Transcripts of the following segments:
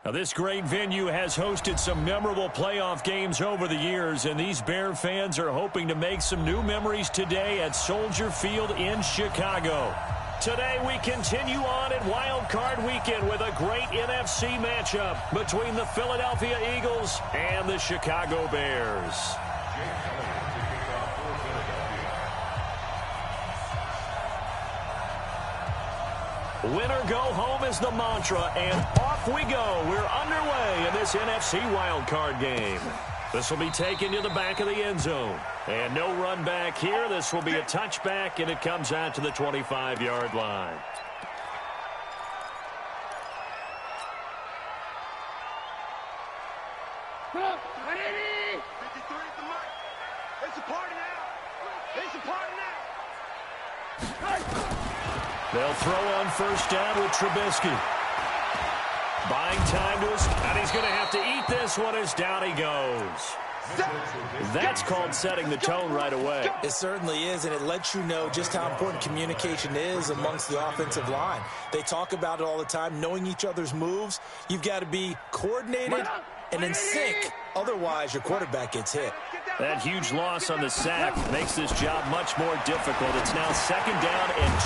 Now, this great venue has hosted some memorable playoff games over the years, and these Bear fans are hoping to make some new memories today at Soldier Field in Chicago. Today, we continue on at Wild Card Weekend with a great NFC matchup between the Philadelphia Eagles and the Chicago Bears. Winner go home is the mantra, and off we go. We're underway in this NFC wildcard game. This will be taken to the back of the end zone. And no run back here. This will be a touchback, and it comes out to the 25-yard line. It's a party now. It's a party now. They'll throw on first down with Trubisky. Buying time to his, and he's going to have to eat this one as down he goes. That's called setting the tone right away. It certainly is, and it lets you know just how important communication is amongst the offensive line. They talk about it all the time, knowing each other's moves. You've got to be coordinated and in sync. Otherwise, your quarterback gets hit. That huge loss on the sack makes this job much more difficult. It's now second down and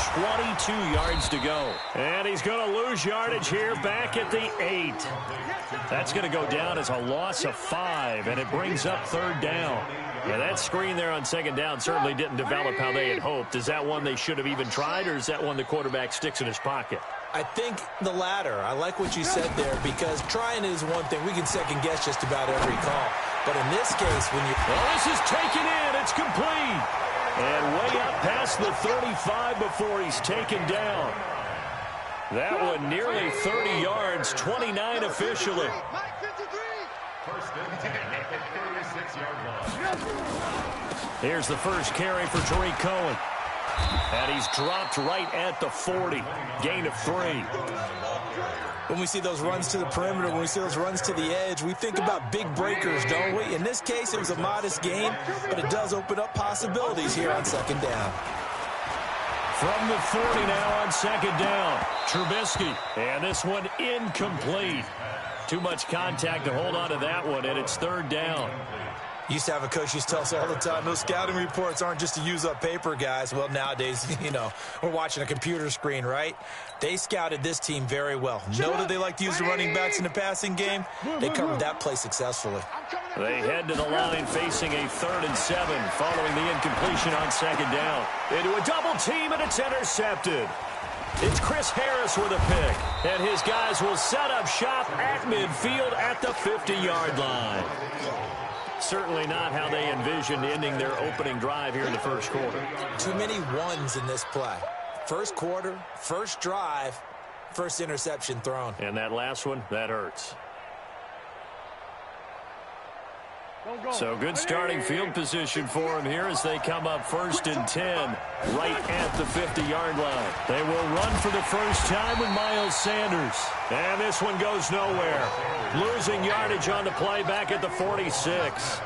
22 yards to go. And he's going to lose yardage here back at the 8. That's going to go down as a loss of 5, and it brings up third down. Yeah, that screen there on second down certainly didn't develop how they had hoped. Is that one they should have even tried, or is that one the quarterback sticks in his pocket? I think the latter. I like what you said there, because trying is one thing. We can second-guess just about every call. But in this case, when you... Well, this is taken in. It's complete. And way up past the 35 before he's taken down. That one nearly 30 yards, 29 officially. Here's the first carry for Tariq Cohen. And he's dropped right at the 40. Gain of 3. When we see those runs to the perimeter, when we see those runs to the edge, we think about big breakers, don't we? In this case, it was a modest gain, but it does open up possibilities here on second down. From the 40 now on second down. Trubisky. And this one incomplete. Too much contact to hold on to that one, and it's third down. Used to have a coach used to tell us all the time, those scouting reports aren't just to use up paper, guys. Well, nowadays, you know, we're watching a computer screen, right? They scouted this team very well. Know that they like to use the running backs in the passing game. They covered that play successfully. They head to the line facing a 3rd and 7 following the incompletion on second down. Into a double team, and it's intercepted. It's Chris Harris with a pick, and his guys will set up shop at midfield at the 50-yard line. Certainly not how they envisioned ending their opening drive here in the first quarter. Too many ones in this play. First quarter, first drive, first interception thrown. And that last one, that hurts. So good starting field position for them here as they come up 1st and 10 right at the 50-yard line. They will run for the first time with Miles Sanders. And this one goes nowhere. Losing yardage on the play back at the 46.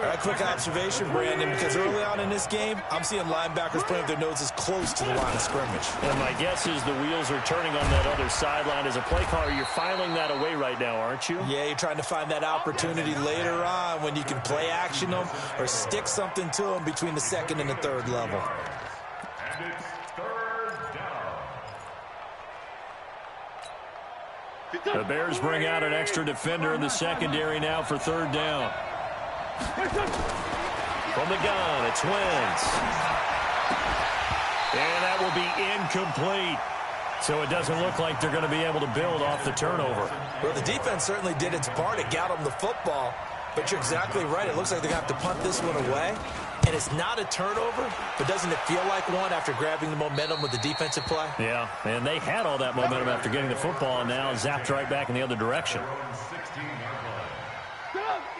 A quick observation, Brandon, because early on in this game, I'm seeing linebackers putting up their noses close to the line of scrimmage. And my guess is the wheels are turning on that other sideline. As a play caller, you're filing that away right now, aren't you? Yeah, you're trying to find that opportunity later on when you can play action them or stick something to them between the 2nd and the 3rd level. And it's 3rd down. The Bears bring out an extra defender in the secondary now for 3rd down. From the gun, it's Wentz. And that will be incomplete. So it doesn't look like they're going to be able to build off the turnover. Well, the defense certainly did its part. It got them the football. But you're exactly right. It looks like they're going to have to punt this one away. And it's not a turnover, but doesn't it feel like one after grabbing the momentum with the defensive play? Yeah, and they had all that momentum after getting the football, and now zapped right back in the other direction.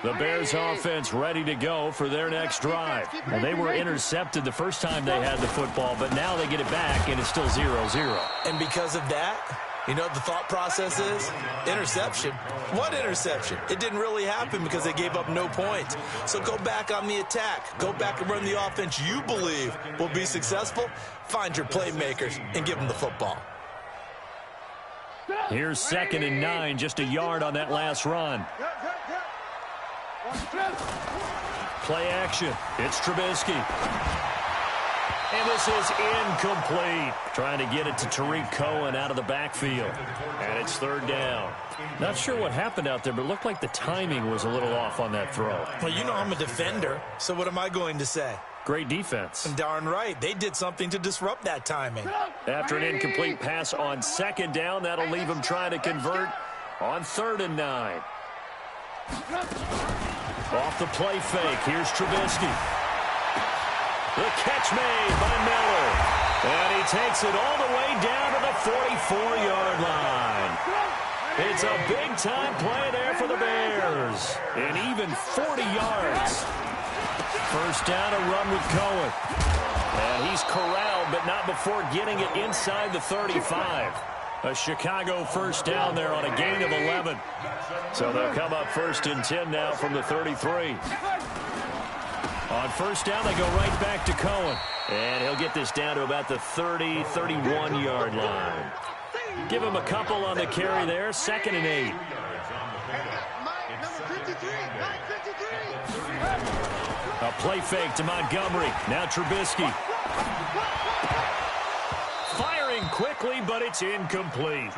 The Bears offense ready to go for their next drive. Well, they were intercepted the first time they had the football, but now they get it back, and it's still 0-0. And because of that, you know what the thought process is? Interception. What interception? It didn't really happen because they gave up no points. So go back on the attack. Go back and run the offense you believe will be successful. Find your playmakers and give them the football. Here's 2nd and 9, just a yard on that last run. Play action. It's Trubisky. And this is incomplete. Trying to get it to Tariq Cohen out of the backfield. And it's 3rd down. Not sure what happened out there, but it looked like the timing was a little off on that throw. Well, you know I'm a defender, so what am I going to say? Great defense. Darn right. They did something to disrupt that timing. After an incomplete pass on 2nd down, that'll leave him trying to convert on 3rd and 9. Off the play fake. Here's Trubisky. The catch made by Miller. And he takes it all the way down to the 44-yard line. It's a big-time play there for the Bears. And even 40 yards. 1st down, a run with Cohen. And he's corralled, but not before getting it inside the 35. A Chicago 1st down there on a gain of 11. So they'll come up 1st and 10 now from the 33. On 1st down, they go right back to Cohen. And he'll get this down to about the 30, 31-yard line. Give him a couple on the carry there. 2nd and 8. A play fake to Montgomery. Now Trubisky. Firing quickly, but it's incomplete.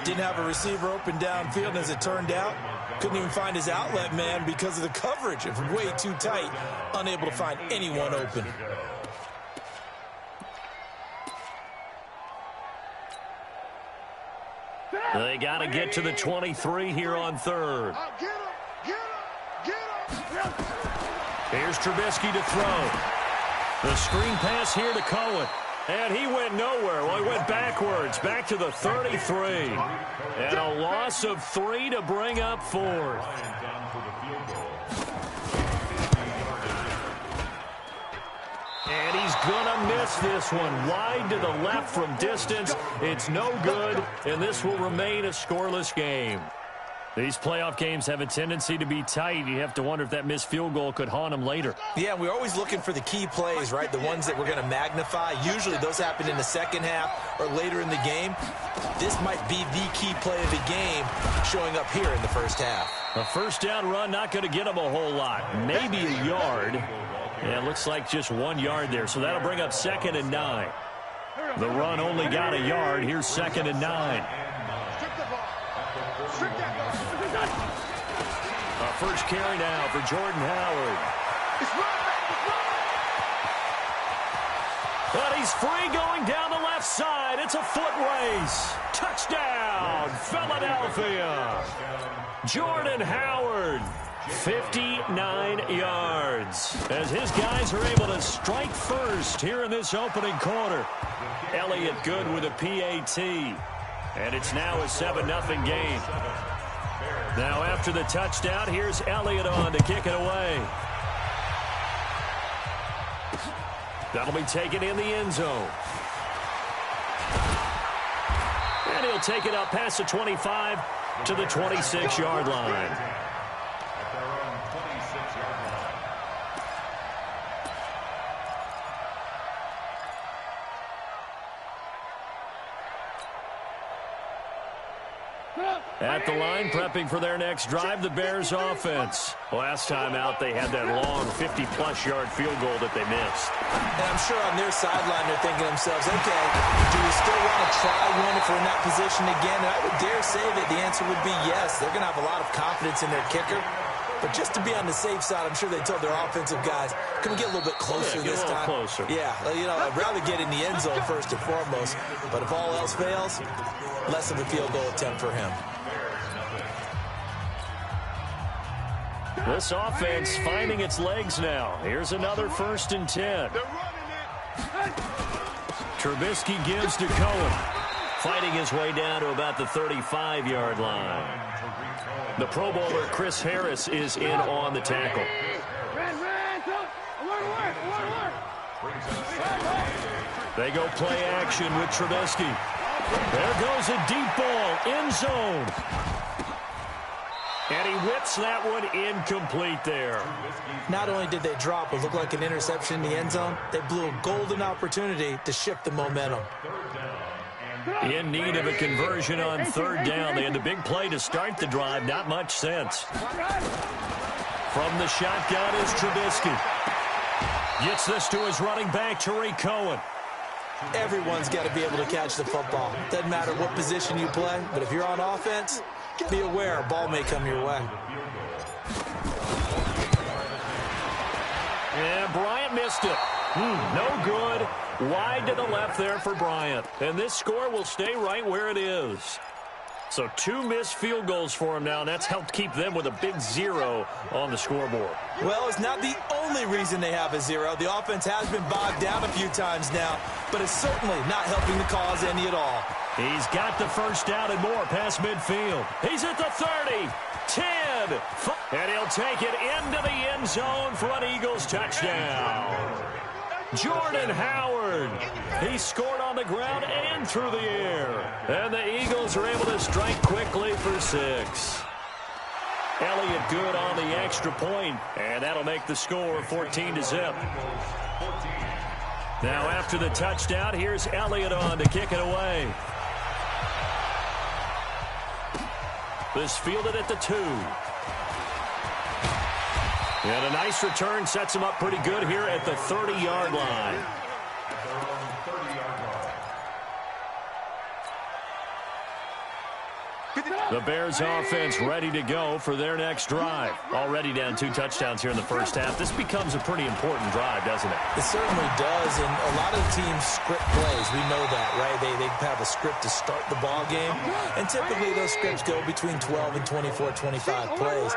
Didn't have a receiver open downfield, and as it turned out, couldn't even find his outlet man because of the coverage. It was way too tight, unable to find anyone open. They got to get to the 23 here on 3rd. Here's Trubisky to throw. The screen pass here to Cohen. And he went nowhere. Well, he went backwards, back to the 33. And a loss of 3 to bring up 4th. And he's going to miss this one. Wide to the left from distance. It's no good, and this will remain a scoreless game. These playoff games have a tendency to be tight. You have to wonder if that missed field goal could haunt them later. Yeah, we're always looking for the key plays, right? The ones that we're going to magnify. Usually those happen in the 2nd half or later in the game. This might be the key play of the game showing up here in the 1st half. A 1st down run, not going to get them a whole lot. Maybe a yard. Yeah, it looks like just 1 yard there. So that'll bring up 2nd and 9. The run only got a yard. Here's 2nd and 9. First carry now for Jordan Howard. But he's free going down the left side. It's a foot race. Touchdown, Philadelphia. Jordan Howard, 59 yards. As his guys are able to strike first here in this opening quarter. Elliott good with a PAT. And it's now a 7-0 game. Now after the touchdown, here's Elliott on to kick it away. That'll be taken in the end zone. And he'll take it up past the 25 to the 26-yard line. At the line, prepping for their next drive, the Bears offense. Last time out, they had that long 50-plus yard field goal that they missed. And I'm sure on their sideline, they're thinking to themselves, okay, do we still want to try one if we're in that position again? And I would dare say that the answer would be yes. They're going to have a lot of confidence in their kicker. But just to be on the safe side, I'm sure they told their offensive guys, can we get a little bit closer this time? Closer. Yeah, you know, I'd rather get in the end zone first and foremost. But if all else fails, less of a field goal attempt for him. This offense finding its legs now. Here's another 1st and 10. Trubisky gives to Cohen. Fighting his way down to about the 35-yard line. The Pro Bowler Chris Harris is in on the tackle. They go play action with Trubisky. There goes a deep ball, end zone. And he whips that one incomplete there. Not only did they drop what looked like an interception in the end zone, they blew a golden opportunity to shift the momentum. In need of a conversion on third down. They had the big play to start the drive. Not much sense. From the shotgun is Trubisky. Gets this to his running back, Tariq Cohen. Everyone's got to be able to catch the football. Doesn't matter what position you play, but if you're on offense, be aware a ball may come your way. And Bryant missed it. No good. Wide to the left there for Bryant. And this score will stay right where it is. So 2 missed field goals for him now, and that's helped keep them with a big 0 on the scoreboard. Well, it's not the only reason they have a 0. The offense has been bogged down a few times now, but it's certainly not helping the cause any at all. He's got the first down and more past midfield. He's at the 30, 10, and he'll take it into the end zone for an Eagles touchdown. Jordan Howard. He scored on the ground and through the air. And the Eagles are able to strike quickly for 6. Elliott good on the extra point, and that'll make the score 14-0. Now after the touchdown, here's Elliott on to kick it away. This fielded at the 2. And a nice return sets him up pretty good here at the 30-yard line. The Bears offense ready to go for their next drive. Already down 2 touchdowns here in the first half. This becomes a pretty important drive, doesn't it? It certainly does, and a lot of teams script plays. We know that, right? They have a script to start the ball game, and typically those scripts go between 12 and 24, 25 plays.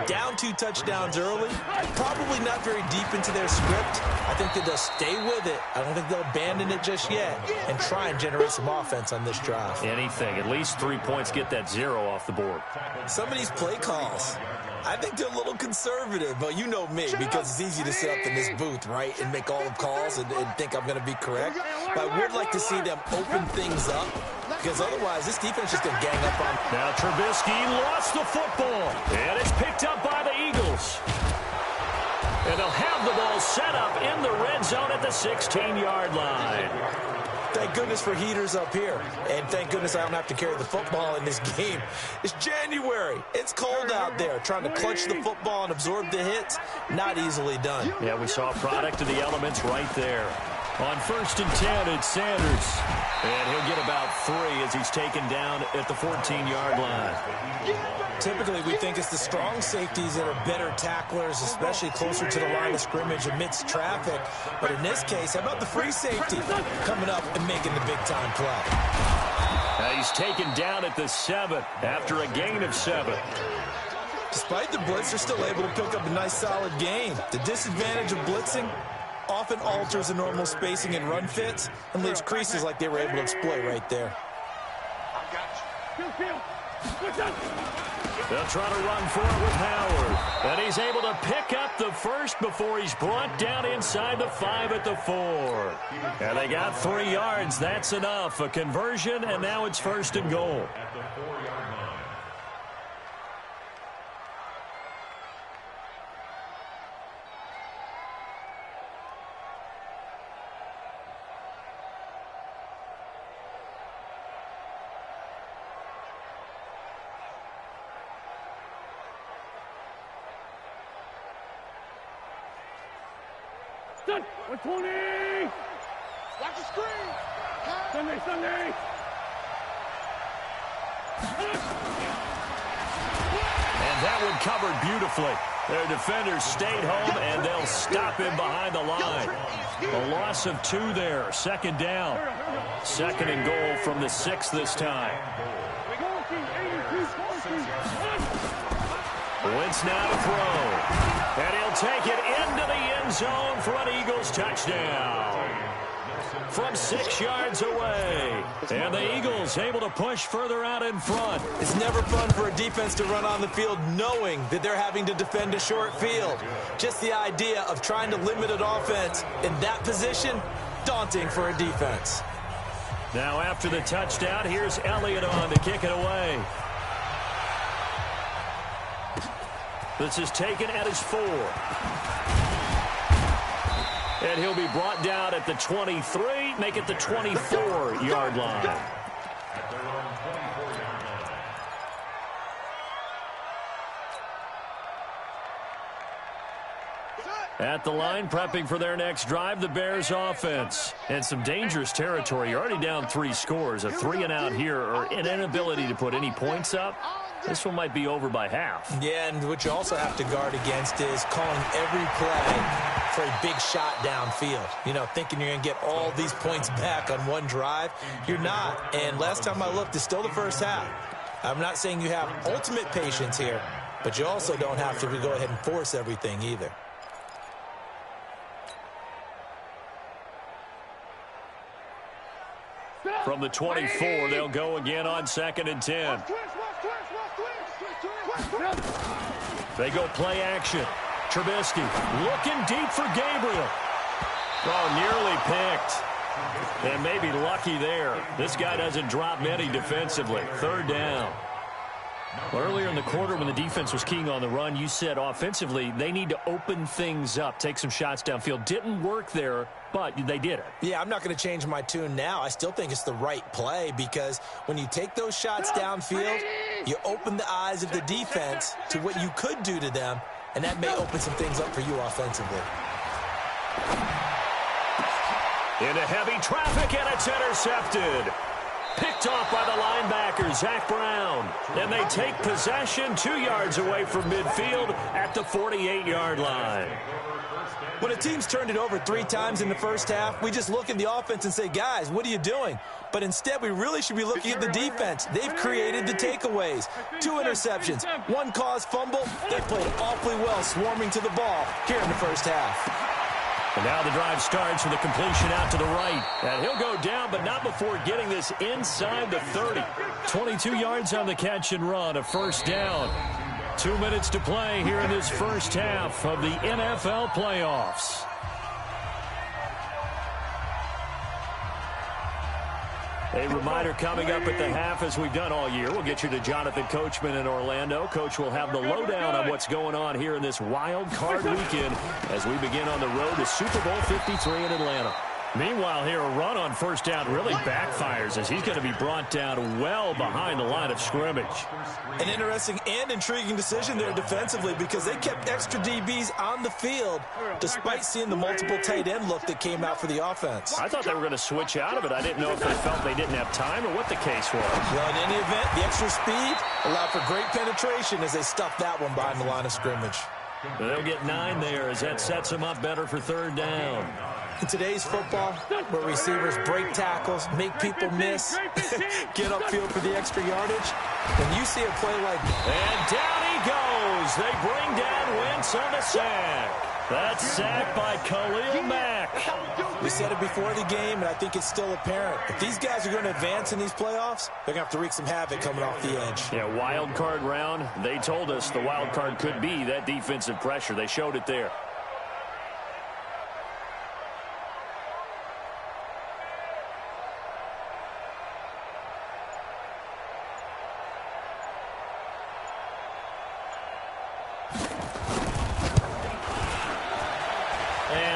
Down 2 touchdowns early, probably not very deep into their script. I think that they'll stay with it. I don't think they'll abandon it just yet and try and generate some offense on this drive. Anything, at least 3 points, get that 0 off the board. Some of these play calls, I think they're a little conservative, but you know me, because it's easy to sit up in this booth, right, and make all the calls and think I'm going to be correct. But I would like to see them open things up, because otherwise this defense is going to gang up on. Now Trubisky lost the football, and it's picked up by the Eagles. And they'll have the ball set up in the red zone at the 16-yard line. Thank goodness for heaters up here. And thank goodness I don't have to carry the football in this game. It's January. It's cold out there. Trying to clutch the football and absorb the hits, not easily done. Yeah, we saw a product of the elements right there. On 1st and 10, it's Sanders. And he'll get about 3 as he's taken down at the 14-yard line. Typically, we think it's the strong safeties that are better tacklers, especially closer to the line of scrimmage amidst traffic. But in this case, how about the free safety coming up and making the big-time play? He's taken down at the 7 after a gain of 7. Despite the blitz, they're still able to pick up a nice, solid gain. The disadvantage of blitzing often alters the normal spacing and run fits and leaves creases like they were able to exploit right there. They'll try to run for it with Howard. And he's able to pick up the first before he's brought down inside the 5 at the 4. And they got 3 yards. That's enough. A conversion, and now it's 1st and goal. Done. 120. Watch the screen. Sunday. And that one covered beautifully. Their defenders stayed home, and they'll stop him behind the line. A loss of 2 there. 2nd down. 2nd and goal from the 6 this time. Wentz now to throw. And he'll take it into the end zone for an Eagles touchdown. From 6 yards away. And the Eagles able to push further out in front. It's never fun for a defense to run on the field knowing that they're having to defend a short field. Just the idea of trying to limit an offense in that position, daunting for a defense. Now after the touchdown, here's Elliott on to kick it away. This is taken at his 4. And he'll be brought down at the 23, make it the 24-yard line. At their own 24-yard line. At the line, prepping for their next drive, the Bears offense. And some dangerous territory. You're already down 3 scores. A 3-and-out here, or an inability to put any points up. This one might be over by half. Yeah, and what you also have to guard against is calling every play for a big shot downfield. You know, thinking you're going to get all these points back on one drive. You're not. And last time I looked, it's still the first half. I'm not saying you have ultimate patience here, but you also don't have to go ahead and force everything either. From the 24, they'll go again on 2nd and 10. They go play action. Trubisky looking deep for Gabriel. Oh, nearly picked. And maybe lucky there. This guy doesn't drop many defensively. 3rd down. Well, earlier in the quarter when the defense was keying on the run, you said offensively they need to open things up, take some shots downfield. Didn't work there, but they did it. Yeah, I'm not going to change my tune now. I still think it's the right play because when you take those shots downfield, you open the eyes of the defense to what you could do to them, and that may open some things up for you offensively. Into heavy traffic, and it's intercepted. Picked off by the linebacker, Zach Brown. And they take possession 2 yards away from midfield at the 48-yard line. When a team's turned it over 3 times in the first half, we just look at the offense and say, guys, what are you doing? But instead, we really should be looking at the defense. They've created the takeaways. 2 interceptions, 1 caused fumble. They played awfully well swarming to the ball here in the first half. And now the drive starts with a completion out to the right. And he'll go down, but not before getting this inside the 30. 22 yards on the catch and run, a 1st down. 2 minutes to play here in this first half of the NFL playoffs. A reminder coming up at the half, as we've done all year. We'll get you to Jonathan Coachman in Orlando. Coach will have the lowdown on what's going on here in this wild card weekend as we begin on the road to Super Bowl 53 in Atlanta. Meanwhile, here a run on 1st down really backfires as he's going to be brought down well behind the line of scrimmage. An interesting and intriguing decision there defensively because they kept extra DBs on the field despite seeing the multiple tight end look that came out for the offense. I thought they were going to switch out of it. I didn't know if they felt they didn't have time or what the case was. Well, in any event, the extra speed allowed for great penetration as they stuffed that one behind the line of scrimmage. They'll get 9 there as that sets them up better for 3rd down. In today's football, where receivers break tackles, make people miss, get upfield for the extra yardage, when you see a play like that. And down he goes. They bring down Wentz on the sack. That's sacked by Khalil Mack. We said it before the game, and I think it's still apparent. If these guys are going to advance in these playoffs, they're going to have to wreak some havoc coming off the edge. Yeah, wild card round. They told us the wild card could be that defensive pressure. They showed it there.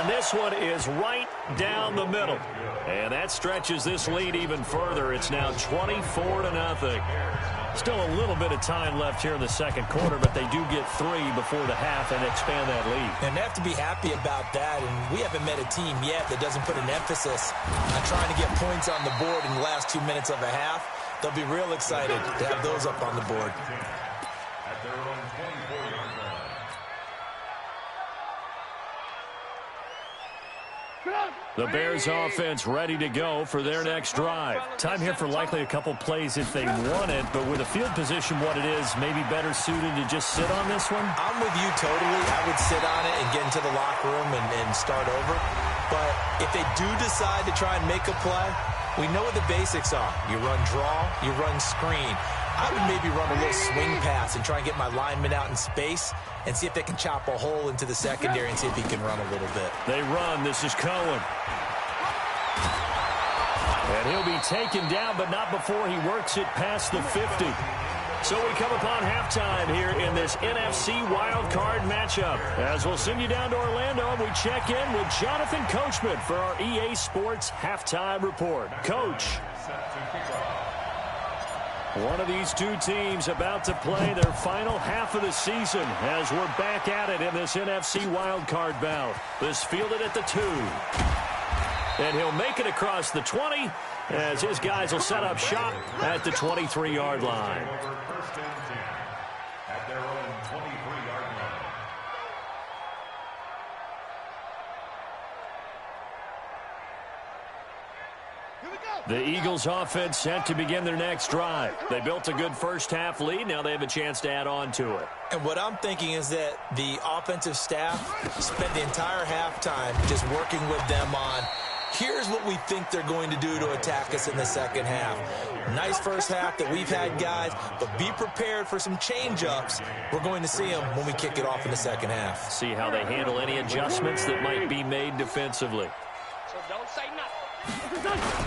This one is right down the middle. And that stretches this lead even further. It's now 24-0. Still a little bit of time left here in the 2nd quarter, but they do get 3 before the half and expand that lead. And they have to be happy about that. And we haven't met a team yet that doesn't put an emphasis on trying to get points on the board in the last 2 minutes of a half. They'll be real excited to have those up on the board. At their own 24-yard line. The Bears offense ready to go for their next drive. Time here for likely a couple plays if they want it, but with a field position what it is, maybe better suited to just sit on this one? I'm with you totally. I would sit on it and get into the locker room and start over. But if they do decide to try and make a play, we know what the basics are. You run draw, you run screen. I would maybe run a little swing pass and try and get my lineman out in space and see if they can chop a hole into the secondary and see if he can run a little bit. They run. This is Cohen. And he'll be taken down, but not before he works it past the 50. So we come upon halftime here in this NFC wildcard matchup. As we'll send you down to Orlando, and we check in with Jonathan Coachman for our EA Sports Halftime Report. Coach. One of these two teams about to play their final half of the season as we're back at it in this NFC wildcard bout. This fielded at the 2. And he'll make it across the 20 as his guys will set up shop at the 23-yard line. First and 10 at their own 23-yard line. The Eagles offense set to begin their next drive. They built a good first-half lead. Now they have a chance to add on to it. And what I'm thinking is that the offensive staff spent the entire halftime just working with them on, here's what we think they're going to do to attack us in the second half. Nice first half that we've had, guys, but be prepared for some change-ups. We're going to see them when we kick it off in the second half. See how they handle any adjustments that might be made defensively. So don't say nothing.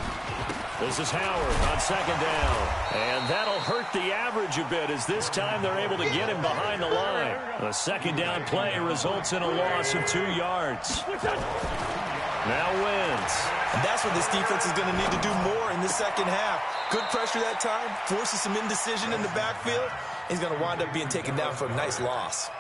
This is Howard on second down. And that'll hurt the average a bit as this time they're able to get him behind the line. A second down play results in a loss of 2 yards. Now wins. And that's what this defense is going to need to do more in the second half. Good pressure that time, forces some indecision in the backfield. He's going to wind up being taken down for a nice loss.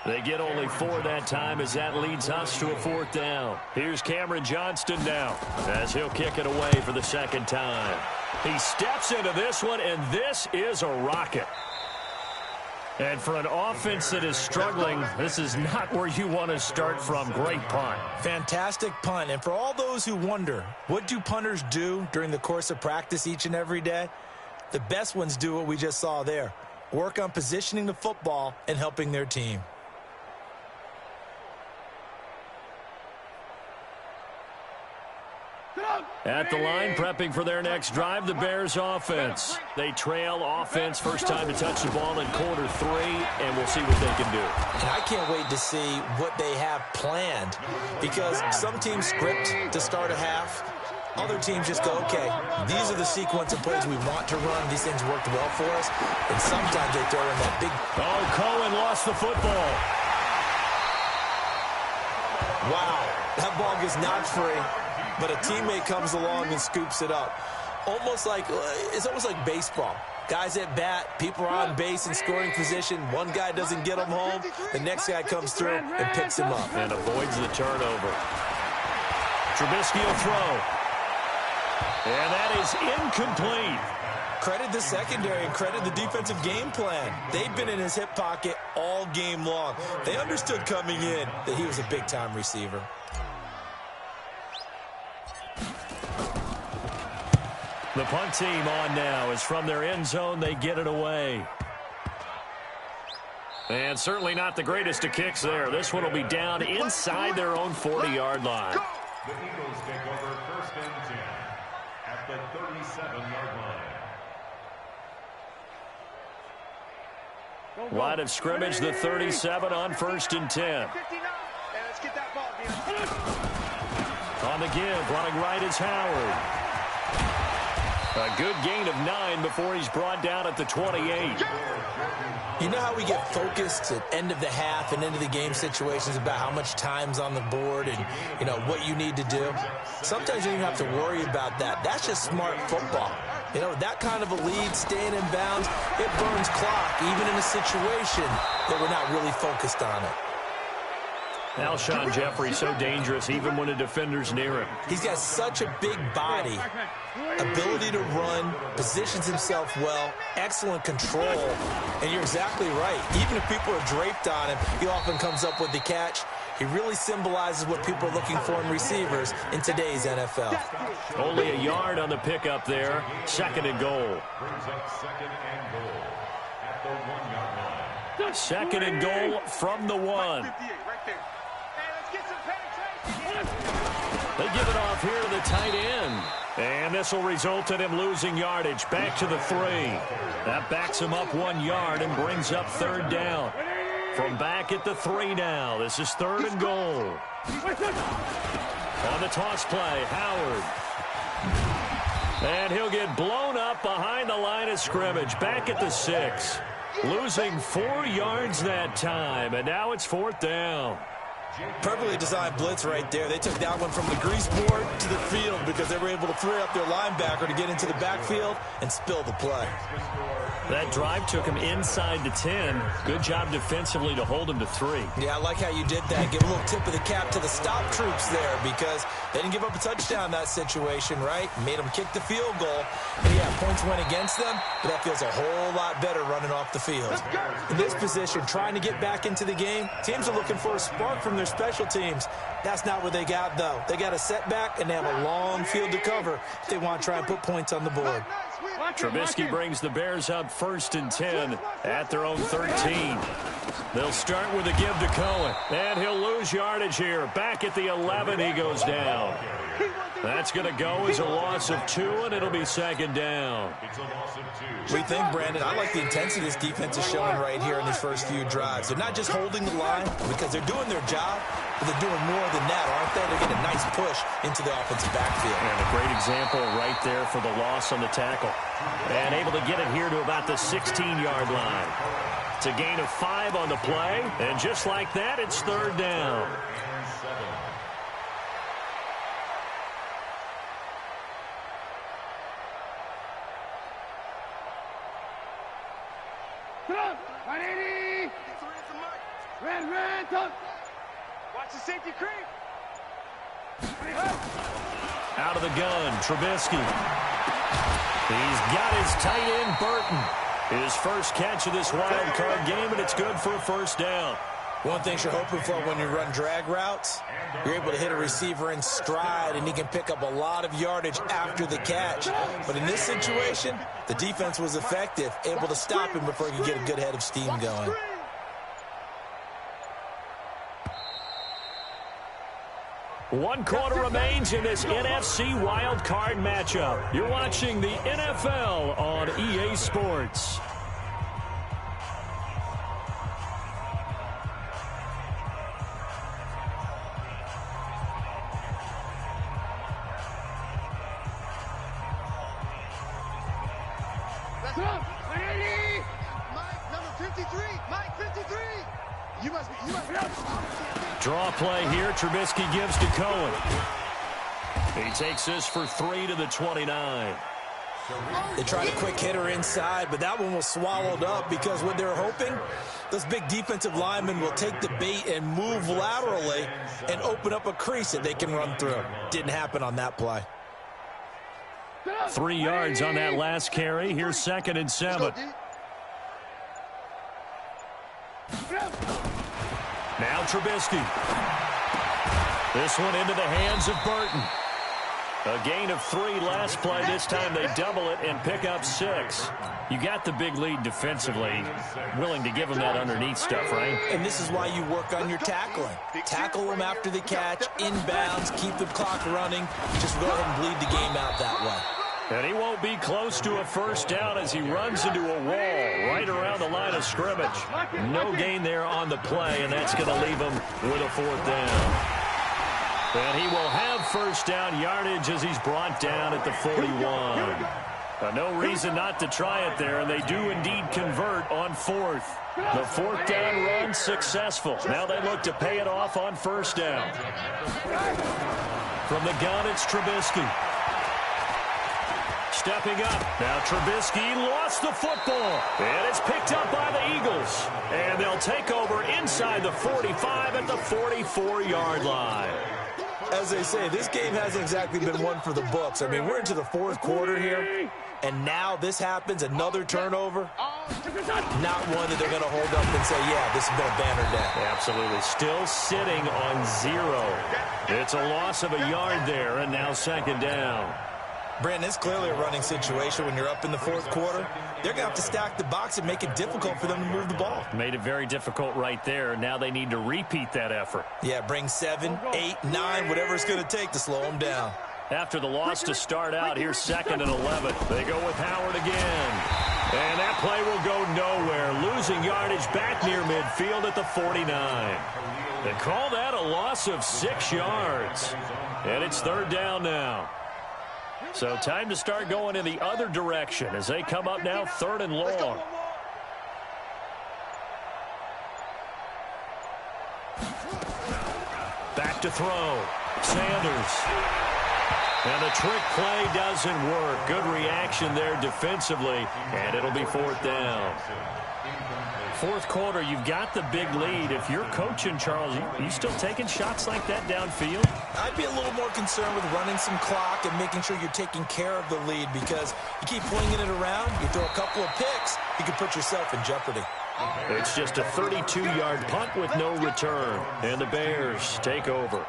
They get only 4 that time as that leads us to a 4th down. Here's Cameron Johnston now as he'll kick it away for the second time. He steps into this one, and this is a rocket. And for an offense that is struggling, this is not where you want to start from. Great punt. Fantastic punt. And for all those who wonder, what do punters do during the course of practice each and every day? The best ones do what we just saw there. Work on positioning the football and helping their team. At the line, prepping for their next drive, the Bears offense. They trail offense, first time to touch the ball in quarter 3, and we'll see what they can do. And I can't wait to see what they have planned, because some teams script to start a half. Other teams just go, okay, these are the sequence of plays we want to run. These things worked well for us. And sometimes they throw in that big... Oh, Cohen lost the football. Wow, that ball gets knocked free. But a teammate comes along and scoops it up. It's almost like baseball. Guys at bat, people are on base in scoring position. One guy doesn't get them home. The next guy comes through and picks him up. And avoids the turnover. Trubisky will throw. And that is incomplete. Credit the secondary and credit the defensive game plan. They've been in his hip pocket all game long. They understood coming in that he was a big-time receiver. The punt team on now is from their end zone. They get it away. And certainly not the greatest of kicks there. This one will be down inside their own 40-yard line. The Eagles take over first and 10 at the 37-yard line. Line of scrimmage, the 37 on first and 10. On the give, running right is Howard. A good gain of 9 before he's brought down at the 28. You know how we get focused at end of the half and into the game situations about how much time's on the board and, you know, what you need to do? Sometimes you don't even have to worry about that. That's just smart football. You know, that kind of a lead, staying in bounds, it burns clock, even in a situation that we're not really focused on it. Alshon Jeffrey so dangerous even when a defender's near him. He's got such a big body, ability to run, positions himself well, excellent control, and you're exactly right. Even if people are draped on him, he often comes up with the catch. He really symbolizes what people are looking for in receivers in today's NFL. Only a yard on the pickup there. Second and goal. Brings up second and goal at the 1-yard line. Second and goal from the 1. They give it off here to the tight end. And this will result in him losing yardage back to the 3. That backs him up 1 yard and brings up third down. From back at the 3 now. This is third and goal. On the toss play, Howard. And he'll get blown up behind the line of scrimmage. Back at the 6. Losing 4 yards that time. And now it's 4th down. Perfectly designed blitz right there. They took that one from the grease board to the field because they were able to free up their linebacker to get into the backfield and spill the play. That drive took him inside the 10. Good job defensively to hold him to 3. Yeah, I like how you did that. Give a little tip of the cap to the stop troops there because they didn't give up a touchdown in that situation, right? Made them kick the field goal. And yeah, points went against them, but that feels a whole lot better running off the field. In this position, trying to get back into the game, teams are looking for a spark from their special teams. That's not what they got, though. They got a setback, and they have a long field to cover if they want to try and put points on the board. Trubisky brings the Bears up 1st and 10 at their own 13. They'll start with a give to Cohen, and he'll lose yardage here. Back at the 11, he goes down. That's going to go as a loss of 2, and it'll be 2nd down. What do you think, Brandon? I like the intensity this defense is showing right here in these first few drives. They're not just holding the line because they're doing their job, but they're doing more than that, aren't they? They're getting a nice push into the offensive backfield. And a great example right there for the loss on the tackle. And able to get it here to about the 16-yard line. It's a gain of 5 on the play, and just like that, it's 3rd down. Watch the safety creep. Out of the gun, Trubisky. He's got his tight end, Burton. His first catch of this wild card game, and it's good for a 1st down. One thing you're hoping for when you run drag routes, you're able to hit a receiver in stride, and he can pick up a lot of yardage after the catch. But in this situation, the defense was effective, able to stop him before he could get a good head of steam going. One quarter remains in this NFC wild card matchup. You're watching the NFL on EA Sports. Mike, number 53. Mike, 53. You must be. Draw play here. Trubisky gives to Cohen. He takes this for 3 to the 29. They tried a quick hitter inside, but that one was swallowed up because what they're hoping, those big defensive linemen will take the bait and move laterally and open up a crease that they can run through. Didn't happen on that play. 3 yards on that last carry. Here's 2nd and 7. Now Trubisky. This one into the hands of Burton. A gain of 3 last play. This time they double it and pick up 6. You got the big lead defensively. Willing to give them that underneath stuff, right? And this is why you work on your tackling. Tackle them after the catch, inbounds, keep the clock running. Just go ahead and bleed the game out that way. And he won't be close to a 1st down as he runs into a wall right around the line of scrimmage. No gain there on the play, and that's going to leave him with a 4th down. And he will have 1st down yardage as he's brought down at the 41. No reason not to try it there, and they do indeed convert on 4th. The 4th down run successful. Now they look to pay it off on 1st down. From the gun, it's Trubisky. Stepping up. Now Trubisky lost the football. And it's picked up by the Eagles. And they'll take over inside the 45 at the 44-yard line. As they say, this game hasn't exactly been one for the books. I mean, we're into the 4th quarter here, and now this happens, another turnover. Not one that they're going to hold up and say, yeah, this has been a banner day. Absolutely. Still sitting on 0. It's a loss of a yard there, and now 2nd down. Brandon, it's clearly a running situation when you're up in the 4th quarter. They're going to have to stack the box and make it difficult for them to move the ball. Made it very difficult right there. Now they need to repeat that effort. Yeah, bring 7, 8, 9, whatever it's going to take to slow them down. After the loss to start out, here's 2nd and 11. They go with Howard again. And that play will go nowhere. Losing yardage back near midfield at the 49. They call that a loss of 6 yards. And it's 3rd down now. So time to start going in the other direction as they come up now 3rd and long. Back to throw. Sanders. And the trick play doesn't work. Good reaction there defensively, and it'll be 4th down. 4th quarter, you've got the big lead. If you're coaching, Charles, you still taking shots like that downfield? I'd be a little more concerned with running some clock and making sure you're taking care of the lead, because you keep flinging it around, you throw a couple of picks, you can put yourself in jeopardy. It's just a 32-yard punt with no return, and the Bears take over.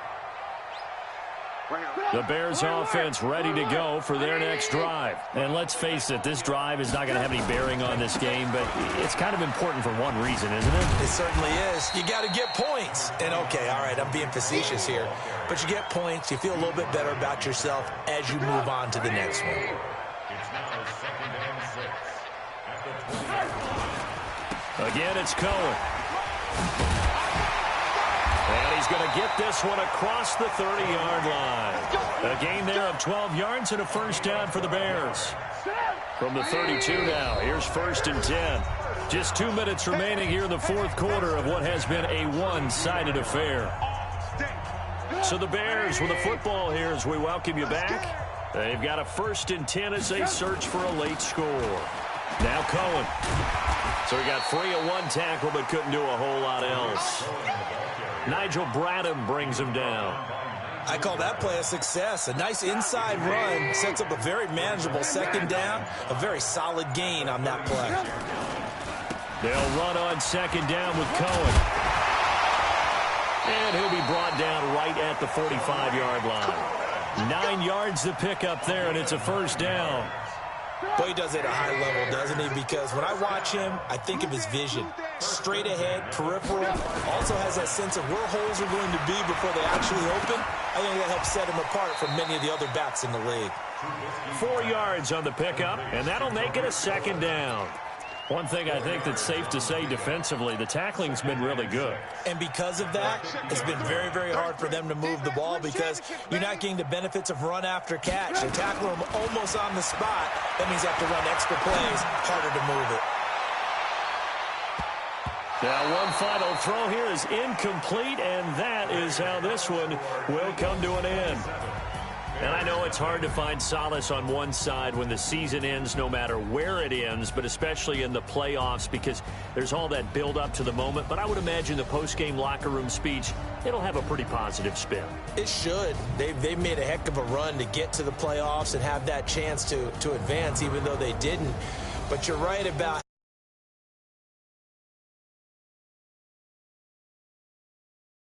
The Bears offense ready to go for their next drive. And let's face it, this drive is not going to have any bearing on this game, but it's kind of important for one reason, isn't it? It certainly is. You got to get points. And okay, all right, I'm being facetious here, but you get points, you feel a little bit better about yourself as you move on to the next one. It's now 2nd and 6 at the 20. Again, it's Cohen. And he's going to get this one across the 30-yard line. A gain there of 12 yards and a 1st down for the Bears. From the 32 now, here's 1st and 10. Just 2 minutes remaining here in the 4th quarter of what has been a one-sided affair. So the Bears with the football here as we welcome you back. They've got a 1st and 10 as they search for a late score. Now Cohen. So he got free of one tackle but couldn't do a whole lot else. Nigel Bradham brings him down. I call that play a success. A nice inside run sets up a very manageable 2nd down. A very solid gain on that play. They'll run on 2nd down with Cohen. And he'll be brought down right at the 45-yard line. 9 yards to pick up there, and it's a 1st down. Boy, he does it at a high level, doesn't he? Because when I watch him, I think of his vision. Straight ahead, peripheral. Also has that sense of where holes are going to be before they actually open. I think that helps set him apart from many of the other backs in the league. 4 yards on the pickup, and that'll make it a 2nd down. One thing I think that's safe to say defensively, the tackling's been really good. And because of that, it's been very, very hard for them to move the ball because you're not getting the benefits of run after catch. They tackle them almost on the spot. That means you have to run extra plays, harder to move it. Now one final throw here is incomplete, and that is how this one will come to an end. And I know it's hard to find solace on one side when the season ends, no matter where it ends, but especially in the playoffs because there's all that build up to the moment. But I would imagine the post-game locker room speech, it'll have a pretty positive spin. It should. They've made a heck of a run to get to the playoffs and have that chance to advance, even though they didn't. But you're right about